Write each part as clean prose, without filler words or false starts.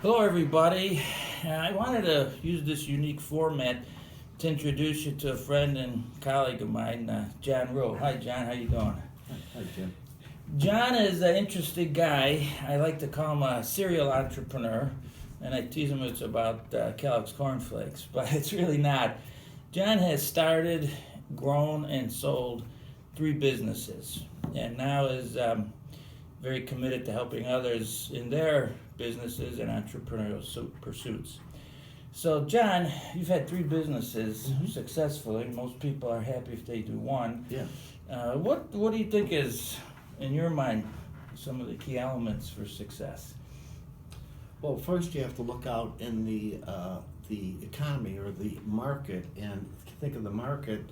Hello, everybody. I wanted to use this unique format to introduce you to a friend and colleague of mine, John Ruh. Hi, John. How you doing? Hi, Jim. John is an interesting guy. I like to call him a serial entrepreneur, and I tease him it's about Kellogg's cornflakes, but it's really not. John has started, grown, and sold 3 businesses, and now is very committed to helping others in their businesses and entrepreneurial pursuits. So, John, you've had 3 businesses successfully. Most people are happy if they do one. Yeah. What do you think is, in your mind, some of the key elements for success? Well, first you have to look out in the economy or the market and think of the market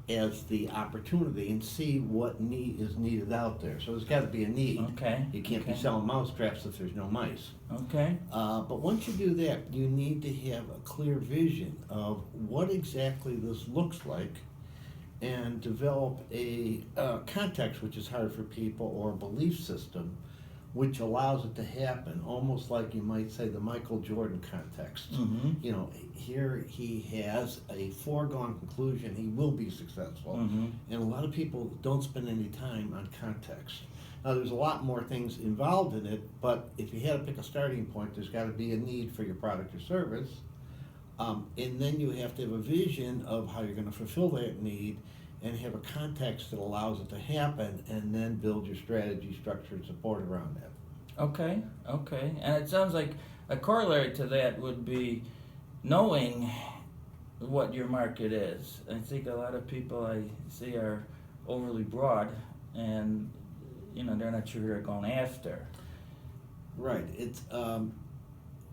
as the opportunity and see what need is needed out there. So there's got to be a need. Okay. You can't be okay. selling mouse traps if there's no mice. Okay. But once you do that, you need to have a clear vision of what exactly this looks like and develop a context, which is hard for people, or a belief system which allows it to happen, almost like you might say the Michael Jordan context. Mm-hmm. You know, here he has a foregone conclusion he will be successful, Mm-hmm. and a lot of people don't spend any time on context. Now, there's a lot more things involved in it, but if you had to pick a starting point, there's got to be a need for your product or service, and then you have to have a vision of how you're going to fulfill that need and have a context that allows it to happen, and then build your strategy, structure, and support around that. Okay. And it sounds like a corollary to that would be knowing what your market is. I think a lot of people I see are overly broad, and they're not sure who they're going after. Right. It's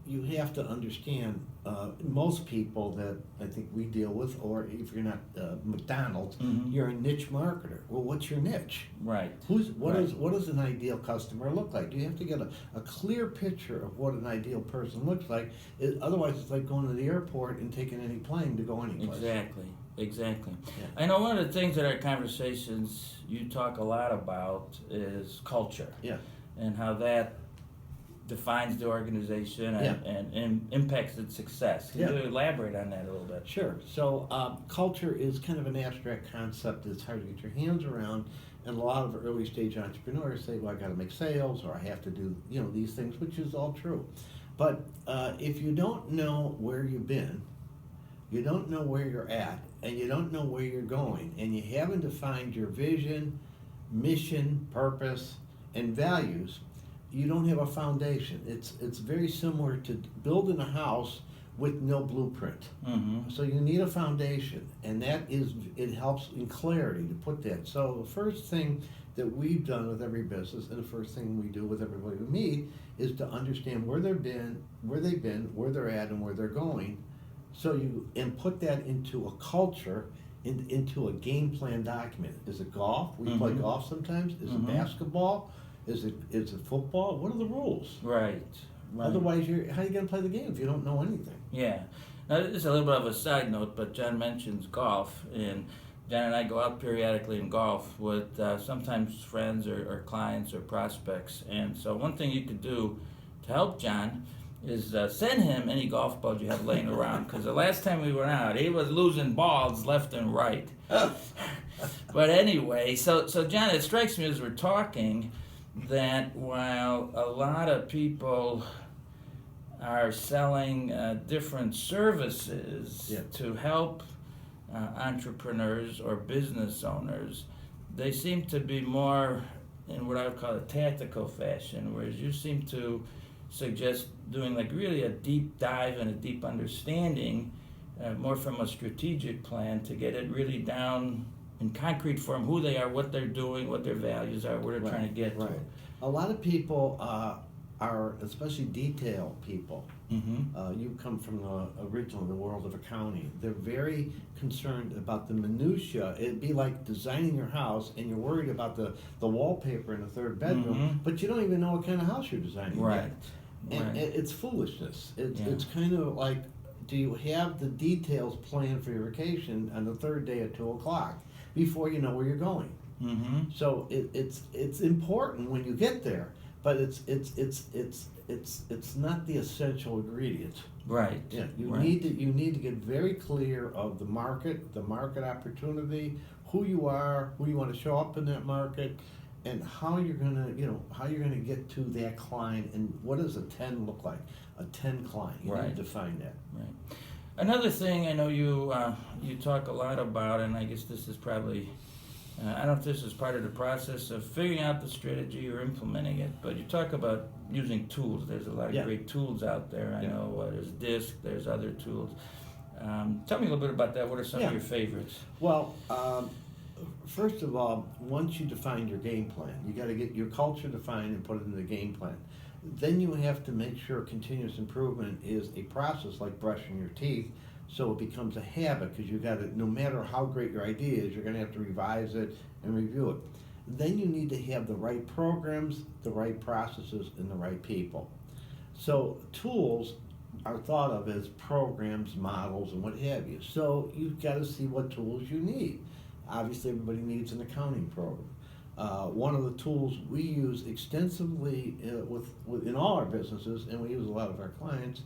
you have to understand. Most people that I think we deal with, or if you're not McDonald's, Mhm. you're a niche marketer. Well, what's your niche? Right. What Right. does an ideal customer look like? You have to get a clear picture of what an ideal person looks like. Otherwise, it's like going to the airport and taking any plane to go anyplace. Exactly. Yeah. I know one of the things that our conversations you talk a lot about is culture. Yeah. And how that defines the organization and impacts its success. Can Yeah. you elaborate on that a little bit? Sure. So culture is kind of an abstract concept that's hard to get your hands around, and a lot of early stage entrepreneurs say, "Well, I got to make sales, or I have to do these things," which is all true. But if you don't know where you've been, you don't know where you're at, and you don't know where you're going, and you haven't defined your vision, mission, purpose, and values, you don't have a foundation. It's very similar to building a house with no blueprint. Mm-hmm. So you need a foundation, and it helps in clarity to put that. So the first thing that we've done with every business, and the first thing we do with everybody we meet, is to understand where they've been, where they're at, and where they're going. So and put that into a culture, into a game plan document. Is it golf? We play golf sometimes. Is it basketball? Is it football? What are the rules? Right. Otherwise, how are you going to play the game if you don't know anything? Yeah. Now, this is a little bit of a side note, but John mentions golf, and John and I go out periodically in golf with sometimes friends or clients or prospects. And so one thing you could do to help John is send him any golf balls you have laying around, because the last time we went out, he was losing balls left and right. But anyway, so John, it strikes me as we're talking that while a lot of people are selling different services to help entrepreneurs or business owners, they seem to be more in what I would call a tactical fashion, whereas you seem to suggest doing like really a deep dive and a deep understanding, more from a strategic plan to get it really down in concrete form, who they are, what they're doing, what their values are, where they're trying to get to. A lot of people are, especially detail people. Mm-hmm. You come from originally the world of accounting. They're very concerned about the minutia. It'd be like designing your house, and you're worried about the wallpaper in the third bedroom, but you don't even know what kind of house you're designing. Right. Yet. And it's foolishness. It's kind of like, do you have the details planned for your vacation on the third day at 2:00 before you know where you're going? Mm-hmm. So it's important when you get there, but it's it's not the essential ingredient. Right. Yeah, Right. you need to get very clear of the market opportunity, who you are, who you want to show up in that market, and how you're gonna, how you're gonna get to that client, and what does a 10 look like? A 10 client, you Right. need to define that. Right. Another thing I know you talk a lot about, and I guess this is probably I don't know if this is part of the process of figuring out the strategy or implementing it, but you talk about using tools. There's a lot of Yeah. great tools out there. I Yeah. know there's DISC, there's other tools. Tell me a little bit about that. What are some Yeah. of your favorites? Well, first of all, once you define your game plan, you got to get your culture defined and put it in the game plan. Then you have to make sure continuous improvement is a process like brushing your teeth, so it becomes a habit, because you got to, no matter how great your idea is, you're going to have to revise it and review it. Then you need to have the right programs, the right processes, and the right people. So tools are thought of as programs, models, and what have you. So you've got to see what tools you need. Obviously, everybody needs an accounting program. One of the tools we use extensively in all our businesses, and we use a lot of our clients,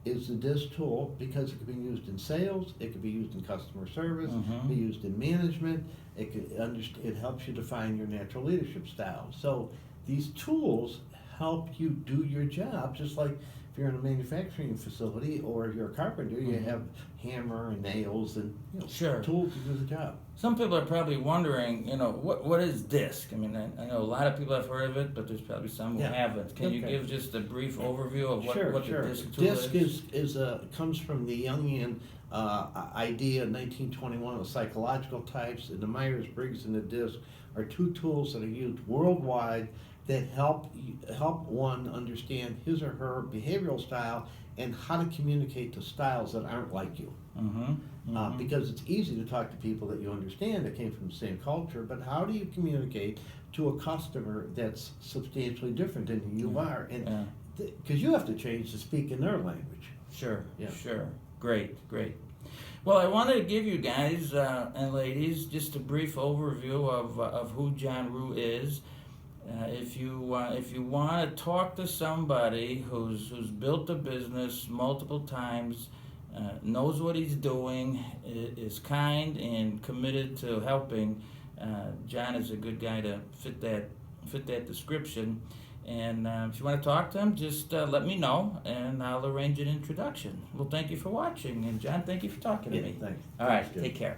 is the DISC tool, because it can be used in sales, it can be used in customer service, it can be used in management. It helps you define your natural leadership style. So these tools help you do your job, just like if you're in a manufacturing facility or if you're a carpenter, you have hammer and nails and Sure. tools to do the job. Some people are probably wondering, what is DISC? I mean, I know a lot of people have heard of it, but there's probably some who Yeah. haven't. Can you Okay. give just a brief overview of what Sure. the DISC tool DISC comes from the Jungian idea in 1921 of psychological types, and the Myers-Briggs and the DISC are two tools that are used worldwide that help one understand his or her behavioral style and how to communicate to styles that aren't like you. Because it's easy to talk to people that you understand that came from the same culture, but how do you communicate to a customer that's substantially different than you are? And because you have to change to speak in their language. Sure, Yeah. sure. Great. Well, I wanted to give you guys and ladies just a brief overview of who John Ruh is. If you want to talk to somebody who's built a business multiple times, knows what he's doing, is kind and committed to helping, John is a good guy to fit that description. And if you want to talk to him, just let me know, and I'll arrange an introduction. Well, thank you for watching, and John, thank you for talking to me. Thanks. All right, Thanks, Jim. take care.